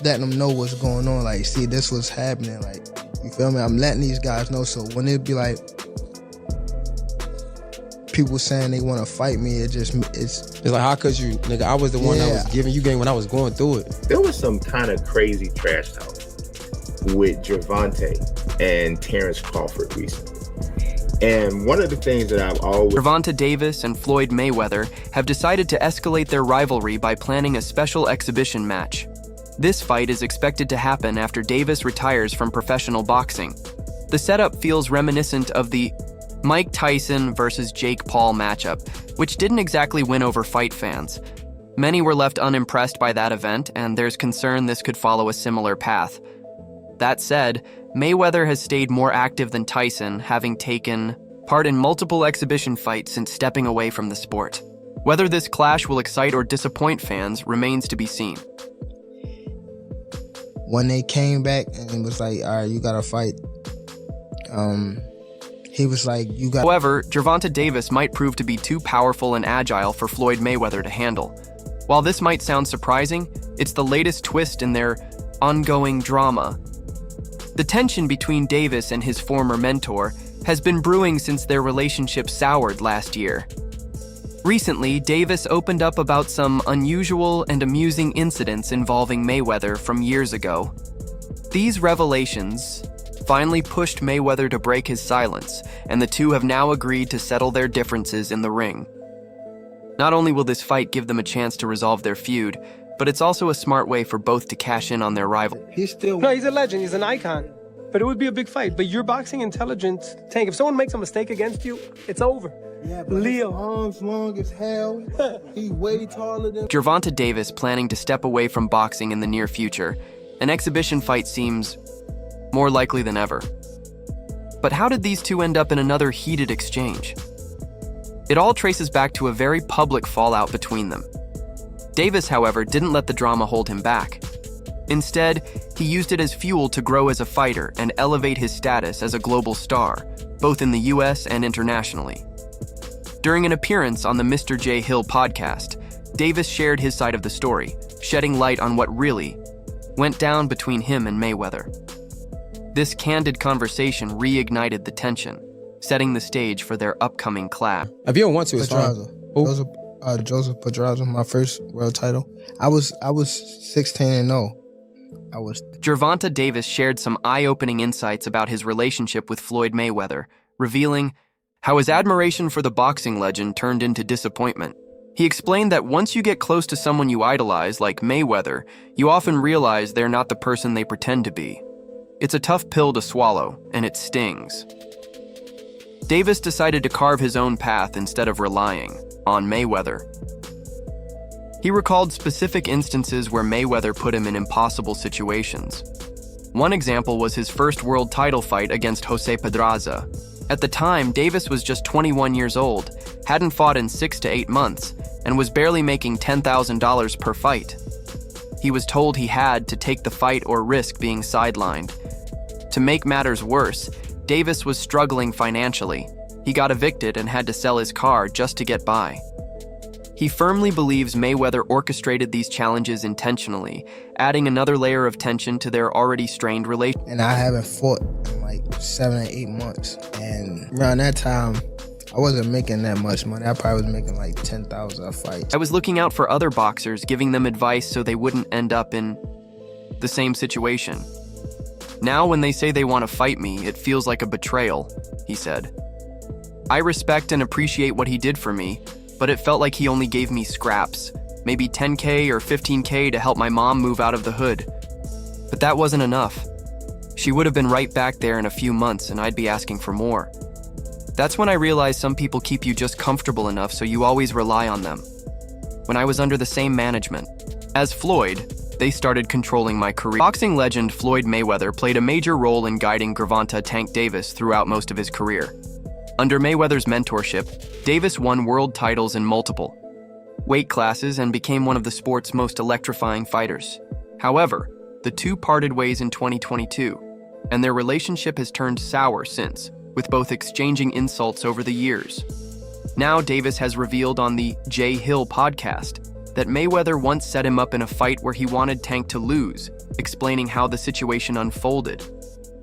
letting them know what's going on. Like, see, this was happening. Like, you feel me? I'm letting these guys know. So when it be like people saying they want to fight me, it's like, how could you, nigga? I was the one that was giving you game when I was going through it. There was some kind of crazy trash talk with Gervonta and Terrence Crawford recently. And one of the things that I've always... Gervonta Davis and Floyd Mayweather have decided to escalate their rivalry by planning a special exhibition match. This fight is expected to happen after Davis retires from professional boxing. The setup feels reminiscent of the Mike Tyson versus Jake Paul matchup, which didn't exactly win over fight fans. Many were left unimpressed by that event, and there's concern this could follow a similar path. That said, Mayweather has stayed more active than Tyson, having taken part in multiple exhibition fights since stepping away from the sport. Whether this clash will excite or disappoint fans remains to be seen. When they came back and it was like, all right, you gotta fight, he was like, you got... However, Gervonta Davis might prove to be too powerful and agile for Floyd Mayweather to handle. While this might sound surprising, it's the latest twist in their ongoing drama. The tension between Davis and his former mentor has been brewing since their relationship soured last year. Recently, Davis opened up about some unusual and amusing incidents involving Mayweather from years ago. These revelations finally pushed Mayweather to break his silence, and the two have now agreed to settle their differences in the ring. Not only will this fight give them a chance to resolve their feud, but it's also a smart way for both to cash in on their rival. No, he's a legend. He's an icon. But it would be a big fight. But your boxing intelligence, Tank, if someone makes a mistake against you, it's over. Yeah, but Leo. His arms long as hell. He's way taller than... Gervonta Davis planning to step away from boxing in the near future. An exhibition fight seems more likely than ever. But how did these two end up in another heated exchange? It all traces back to a very public fallout between them. Davis, however, didn't let the drama hold him back. Instead, he used it as fuel to grow as a fighter and elevate his status as a global star, both in the US and internationally. During an appearance on the Mr. J. Hill podcast, Davis shared his side of the story, shedding light on what really went down between him and Mayweather. This candid conversation reignited the tension, setting the stage for their upcoming clash. If you don't want to, it's fine. Joseph Pedraza, my first world title. I was 16-0. Gervonta Davis shared some eye-opening insights about his relationship with Floyd Mayweather, revealing how his admiration for the boxing legend turned into disappointment. He explained that once you get close to someone you idolize, like Mayweather, you often realize they're not the person they pretend to be. It's a tough pill to swallow, and it stings. Davis decided to carve his own path instead of relying on Mayweather. He recalled specific instances where Mayweather put him in impossible situations. One example was his first world title fight against Jose Pedraza. At the time, Davis was just 21 years old, hadn't fought in 6 to 8 months, and was barely making $10,000 per fight. He was told he had to take the fight or risk being sidelined. To make matters worse, Davis was struggling financially. He got evicted and had to sell his car just to get by. He firmly believes Mayweather orchestrated these challenges intentionally, adding another layer of tension to their already strained relationship. And I haven't fought in like 7 or 8 months. And around that time, I wasn't making that much money. I probably was making like $10,000 a fight. I was looking out for other boxers, giving them advice so they wouldn't end up in the same situation. Now when they say they want to fight me, it feels like a betrayal, he said. I respect and appreciate what he did for me, but it felt like he only gave me scraps, maybe $10K or $15K to help my mom move out of the hood. But that wasn't enough. She would have been right back there in a few months and I'd be asking for more. That's when I realized some people keep you just comfortable enough so you always rely on them. When I was under the same management as Floyd, they started controlling my career. Boxing legend Floyd Mayweather played a major role in guiding Gervonta "Tank" Davis throughout most of his career. Under Mayweather's mentorship, Davis won world titles in multiple weight classes and became one of the sport's most electrifying fighters. However, the two parted ways in 2022, and their relationship has turned sour since, with both exchanging insults over the years. Now Davis has revealed on the J. Hill podcast that Mayweather once set him up in a fight where he wanted Tank to lose, explaining how the situation unfolded.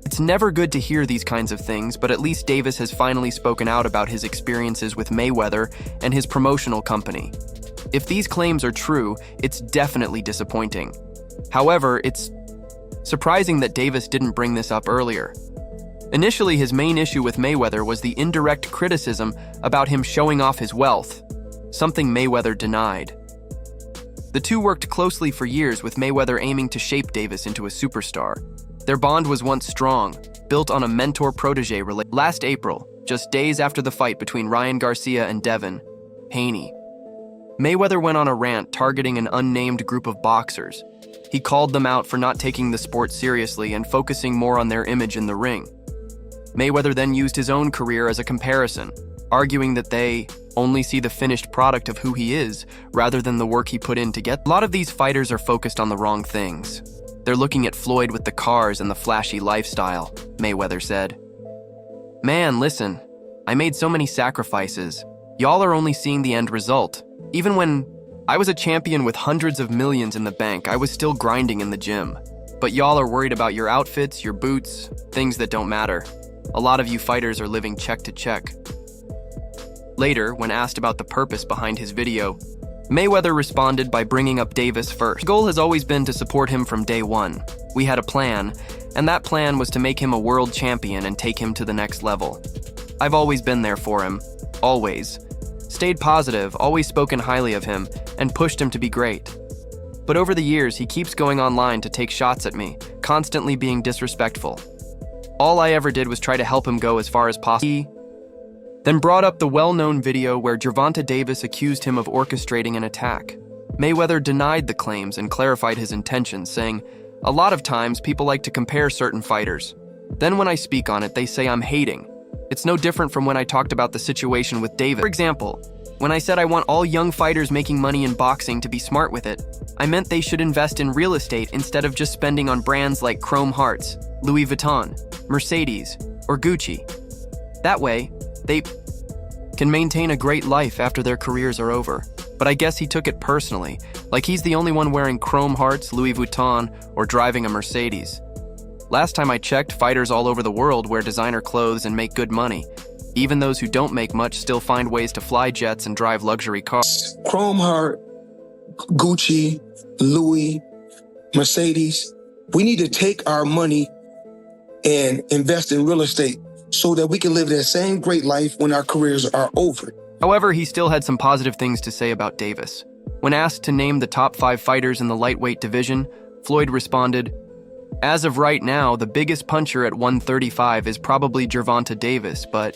It's never good to hear these kinds of things, but at least Davis has finally spoken out about his experiences with Mayweather and his promotional company. If these claims are true, it's definitely disappointing. However, it's surprising that Davis didn't bring this up earlier. Initially, his main issue with Mayweather was the indirect criticism about him showing off his wealth, something Mayweather denied. The two worked closely for years, with Mayweather aiming to shape Davis into a superstar. Their bond was once strong, built on a mentor-protege relationship. Last April, just days after the fight between Ryan Garcia and Devin Haney, Mayweather went on a rant targeting an unnamed group of boxers. He called them out for not taking the sport seriously and focusing more on their image in the ring. Mayweather then used his own career as a comparison, arguing that they only see the finished product of who he is rather than the work he put in to get. A lot of these fighters are focused on the wrong things. They're looking at Floyd with the cars and the flashy lifestyle, Mayweather said. Man, listen, I made so many sacrifices. Y'all are only seeing the end result. Even when I was a champion with hundreds of millions in the bank, I was still grinding in the gym. But y'all are worried about your outfits, your boots, things that don't matter. A lot of you fighters are living check to check. Later, when asked about the purpose behind his video, Mayweather responded by bringing up Davis first. The goal has always been to support him from day one. We had a plan, and that plan was to make him a world champion and take him to the next level. I've always been there for him, always. Stayed positive, always spoken highly of him, and pushed him to be great. But over the years, he keeps going online to take shots at me, constantly being disrespectful. All I ever did was try to help him go as far as possible. He then brought up the well-known video where Gervonta Davis accused him of orchestrating an attack. Mayweather denied the claims and clarified his intentions, saying, "A lot of times people like to compare certain fighters. Then when I speak on it, they say I'm hating. It's no different from when I talked about the situation with Davis. For example, when I said I want all young fighters making money in boxing to be smart with it, I meant they should invest in real estate instead of just spending on brands like Chrome Hearts, Louis Vuitton, Mercedes, or Gucci. That way, they can maintain a great life after their careers are over." But I guess he took it personally, like he's the only one wearing Chrome Hearts, Louis Vuitton, or driving a Mercedes. Last time I checked, fighters all over the world wear designer clothes and make good money. Even those who don't make much still find ways to fly jets and drive luxury cars. Chrome Heart, Gucci, Louis, Mercedes. We need to take our money and invest in real estate so that we can live that same great life when our careers are over. However, he still had some positive things to say about Davis. When asked to name the top 5 fighters in the lightweight division, Floyd responded, "As of right now, the biggest puncher at 135 is probably Gervonta Davis, but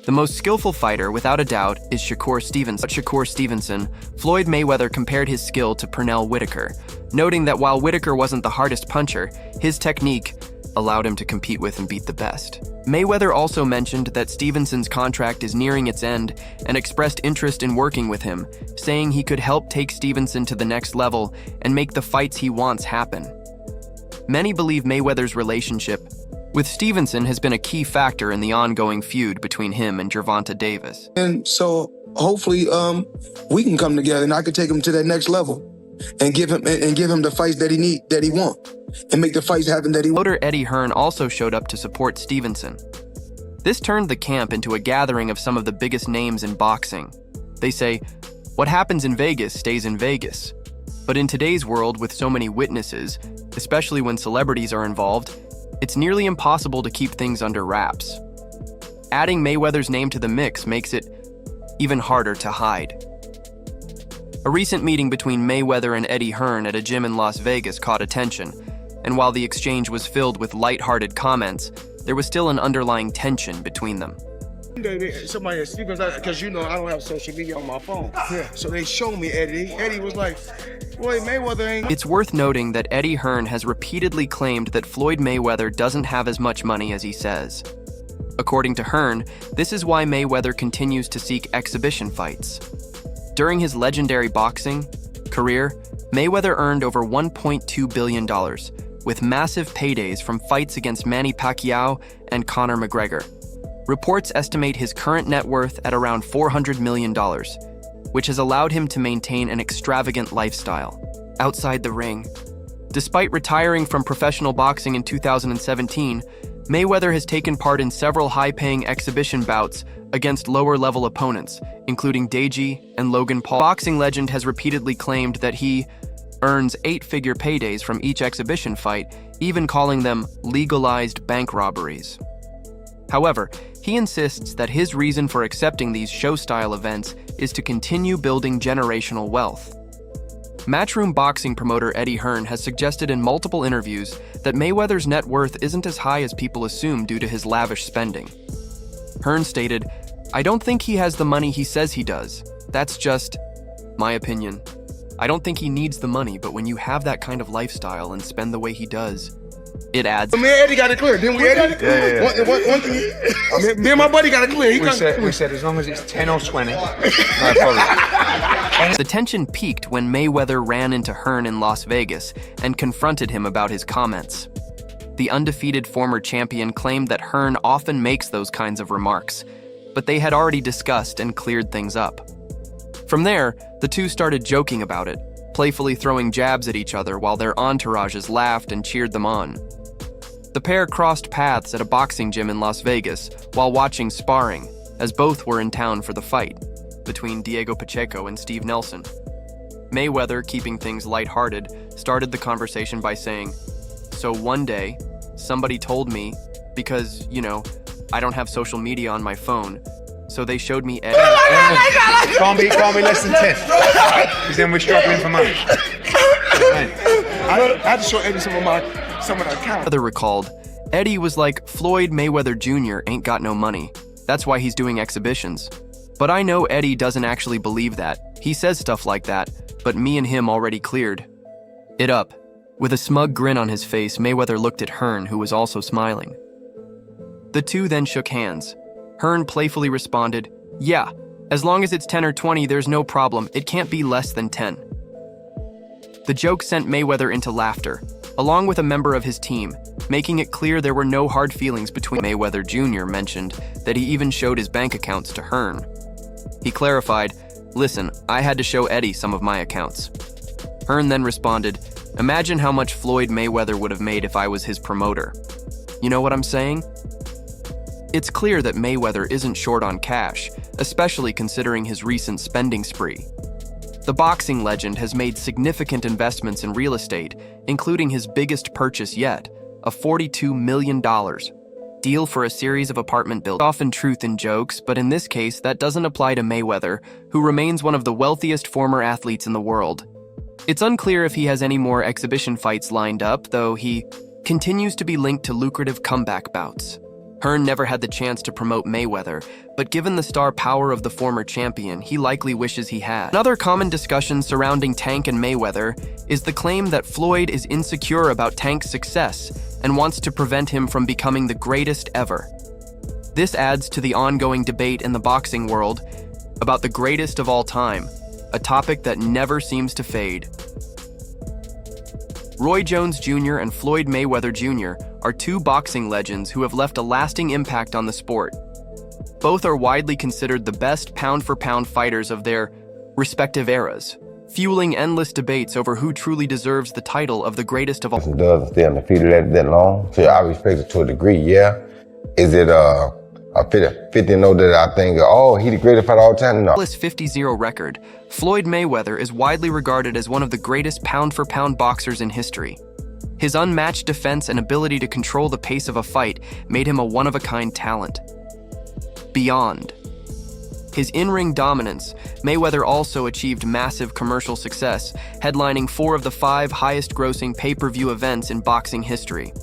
the most skillful fighter, without a doubt, is Shakur Stevenson. Floyd Mayweather compared his skill to Pernell Whitaker, noting that while Whitaker wasn't the hardest puncher, his technique allowed him to compete with and beat the best." Mayweather also mentioned that Stevenson's contract is nearing its end and expressed interest in working with him, saying he could help take Stevenson to the next level and make the fights he wants happen. Many believe Mayweather's relationship with Stevenson has been a key factor in the ongoing feud between him and Gervonta Davis. And so hopefully we can come together and I can take him to that next level and give him the fights that he wants, and make the fights happen that he wants. Promoter Eddie Hearn also showed up to support Stevenson. This turned the camp into a gathering of some of the biggest names in boxing. They say, what happens in Vegas stays in Vegas. But in today's world with so many witnesses, especially when celebrities are involved, it's nearly impossible to keep things under wraps. Adding Mayweather's name to the mix makes it even harder to hide. A recent meeting between Mayweather and Eddie Hearn at a gym in Las Vegas caught attention, and while the exchange was filled with light-hearted comments, there was still an underlying tension between them. Somebody at Stevens, because I don't have social media on my phone. Yeah. So they showed me Eddie. Eddie was like, Floyd Mayweather ain't. It's worth noting that Eddie Hearn has repeatedly claimed that Floyd Mayweather doesn't have as much money as he says. According to Hearn, this is why Mayweather continues to seek exhibition fights. During his legendary boxing career, Mayweather earned over $1.2 billion, with massive paydays from fights against Manny Pacquiao and Conor McGregor. Reports estimate his current net worth at around $400 million. which has allowed him to maintain an extravagant lifestyle outside the ring. Despite retiring from professional boxing in 2017, Mayweather has taken part in several high-paying exhibition bouts against lower-level opponents, including Deji and Logan Paul. Boxing legend has repeatedly claimed that he earns 8-figure paydays from each exhibition fight, even calling them legalized bank robberies. However, he insists that his reason for accepting these show-style events is to continue building generational wealth. Matchroom boxing promoter Eddie Hearn has suggested in multiple interviews that Mayweather's net worth isn't as high as people assume due to his lavish spending. Hearn stated, "I don't think he has the money he says he does. That's just my opinion. I don't think he needs the money, but when you have that kind of lifestyle and spend the way he does, it adds." Me and Eddie got it clear, didn't we, Eddie? Yeah. One thing. Me and my buddy got it clear. We said as long as it's 10 or 20, no problem. The tension peaked when Mayweather ran into Hearn in Las Vegas and confronted him about his comments. The undefeated former champion claimed that Hearn often makes those kinds of remarks, but they had already discussed and cleared things up. From there, the two started joking about it, playfully throwing jabs at each other while their entourages laughed and cheered them on. The pair crossed paths at a boxing gym in Las Vegas while watching sparring, as both were in town for the fight between Diego Pacheco and Steve Nelson. Mayweather, keeping things lighthearted, started the conversation by saying, "So one day, somebody told me, because, I don't have social media on my phone, so they showed me Eddie." Can't be less than 10. Because then we're struggling for money. I had to show Eddie some of the accounts. Mayweather recalled, "Eddie was like, Floyd Mayweather Jr. ain't got no money. That's why he's doing exhibitions. But I know Eddie doesn't actually believe that. He says stuff like that, but me and him already cleared it up." With a smug grin on his face, Mayweather looked at Hearn, who was also smiling. The two then shook hands. Hearn playfully responded, "Yeah, as long as it's 10 or 20, there's no problem. It can't be less than 10. The joke sent Mayweather into laughter, along with a member of his team, making it clear there were no hard feelings between. Mayweather Jr. mentioned that he even showed his bank accounts to Hearn. He clarified, "Listen, I had to show Eddie some of my accounts." Hearn then responded, "Imagine how much Floyd Mayweather would have made if I was his promoter. You know what I'm saying?" It's clear that Mayweather isn't short on cash, especially considering his recent spending spree. The boxing legend has made significant investments in real estate, including his biggest purchase yet, a $42 million deal for a series of apartment buildings. Often truth in jokes, but in this case, that doesn't apply to Mayweather, who remains one of the wealthiest former athletes in the world. It's unclear if he has any more exhibition fights lined up, though he continues to be linked to lucrative comeback bouts. Hearn never had the chance to promote Mayweather, but given the star power of the former champion, he likely wishes he had. Another common discussion surrounding Tank and Mayweather is the claim that Floyd is insecure about Tank's success and wants to prevent him from becoming the greatest ever. This adds to the ongoing debate in the boxing world about the greatest of all time, a topic that never seems to fade. Roy Jones Jr. and Floyd Mayweather Jr. are two boxing legends who have left a lasting impact on the sport. Both are widely considered the best pound-for-pound fighters of their respective eras, fueling endless debates over who truly deserves the title of the greatest of all. Does stay undefeated that long? So I respect it to a degree, yeah. Is it a 50 note that I think, he the greatest fighter of all time? No. 50-0 record, Floyd Mayweather is widely regarded as one of the greatest pound-for-pound boxers in history. His unmatched defense and ability to control the pace of a fight made him a one-of-a-kind talent. Beyond his in-ring dominance, Mayweather also achieved massive commercial success, headlining 4 of the 5 highest-grossing pay-per-view events in boxing history.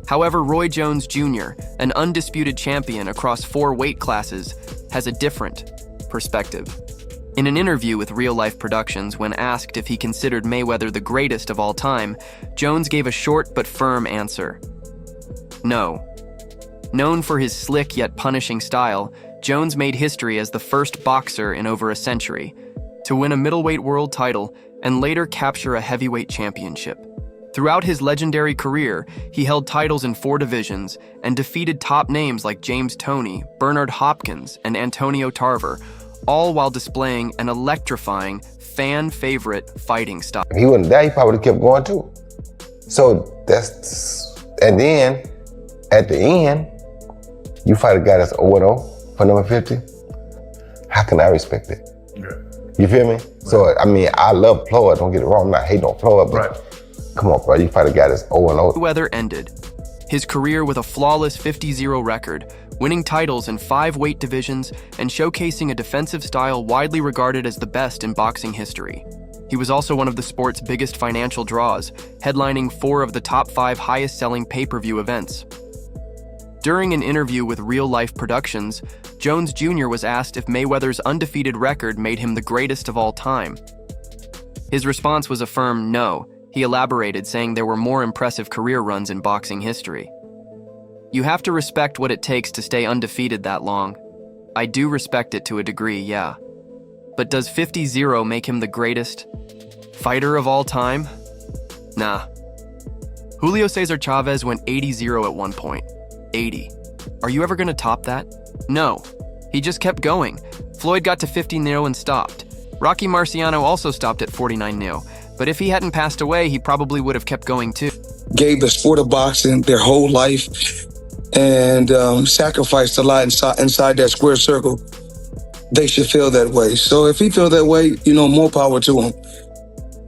However, Roy Jones Jr., an undisputed champion across 4 weight classes, has a different perspective. In an interview with Real Life Productions, when asked if he considered Mayweather the greatest of all time, Jones gave a short but firm answer. No. Known for his slick yet punishing style, Jones made history as the first boxer in over a century to win a middleweight world title and later capture a heavyweight championship. Throughout his legendary career, he held titles in 4 divisions and defeated top names like James Toney, Bernard Hopkins, and Antonio Tarver, all while displaying an electrifying, fan-favorite fighting style. If he wasn't there, he probably would have kept going too. So and then at the end, you fight a guy that's 0-0 for number 50. How can I respect it? Yeah. You feel me? Right. So, I mean, I love Floyd, don't get it wrong, I'm not hating on Floyd, but come on, bro, you fight a guy that's 0-0. Mayweather ended his career with a flawless 50-0 record, winning titles in 5 weight divisions and showcasing a defensive style widely regarded as the best in boxing history. He was also one of the sport's biggest financial draws, headlining 4 of the top 5 highest-selling pay-per-view events. During an interview with Real Life Productions, Jones Jr. was asked if Mayweather's undefeated record made him the greatest of all time. His response was a firm no. He elaborated, saying there were more impressive career runs in boxing history. You have to respect what it takes to stay undefeated that long. I do respect it to a degree, yeah. But does 50-0 make him the greatest fighter of all time? Nah. Julio Cesar Chavez went 80-0 at one point. 80. Are you ever gonna top that? No. He just kept going. Floyd got to 50-0 and stopped. Rocky Marciano also stopped at 49-0. But if he hadn't passed away, he probably would have kept going too. Gave the sport of boxing their whole life and sacrificed a lot inside that square circle. They should feel that way. So if he feels that way, more power to him.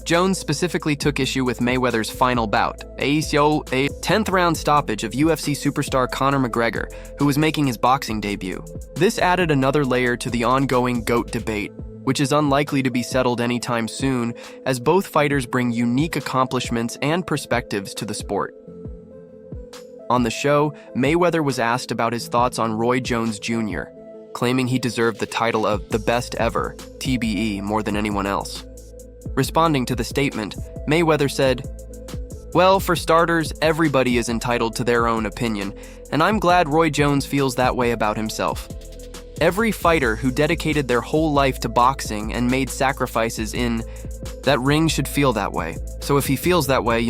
Jones specifically took issue with Mayweather's final bout, a 10th round stoppage of UFC superstar Conor McGregor, who was making his boxing debut. This added another layer to the ongoing GOAT debate, which is unlikely to be settled anytime soon, as both fighters bring unique accomplishments and perspectives to the sport. On the show, Mayweather was asked about his thoughts on Roy Jones Jr., claiming he deserved the title of the best ever, TBE, more than anyone else. Responding to the statement, Mayweather said, "Well, for starters, everybody is entitled to their own opinion, and I'm glad Roy Jones feels that way about himself. Every fighter who dedicated their whole life to boxing and made sacrifices in that ring should feel that way. So if he feels that way,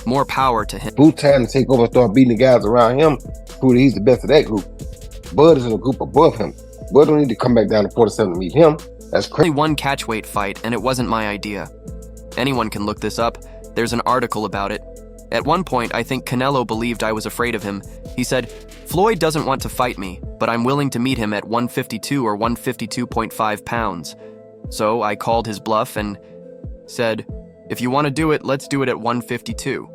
more power to him." Boo time to take over and start beating the guys around him, prove that he's the best of that group. Bud is in a group above him. Bud don't need to come back down to 47 to meet him. That's crazy. Only one catchweight fight, and it wasn't my idea. Anyone can look this up. There's an article about it. At one point, I think Canelo believed I was afraid of him. He said, "Floyd doesn't want to fight me, but I'm willing to meet him at 152 or 152.5 pounds. So I called his bluff and said, if you want to do it, let's do it at 152.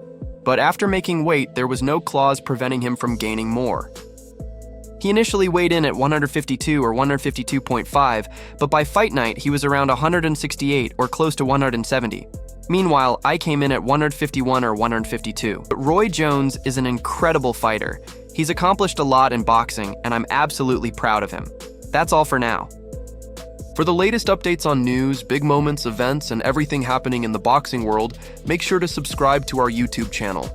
But after making weight, there was no clause preventing him from gaining more. He initially weighed in at 152 or 152.5, but by fight night, he was around 168 or close to 170. Meanwhile, I came in at 151 or 152. But Roy Jones is an incredible fighter. He's accomplished a lot in boxing, and I'm absolutely proud of him. That's all for now. For the latest updates on news, big moments, events, and everything happening in the boxing world, make sure to subscribe to our YouTube channel.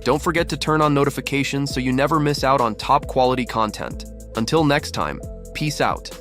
Don't forget to turn on notifications so you never miss out on top quality content. Until next time, peace out.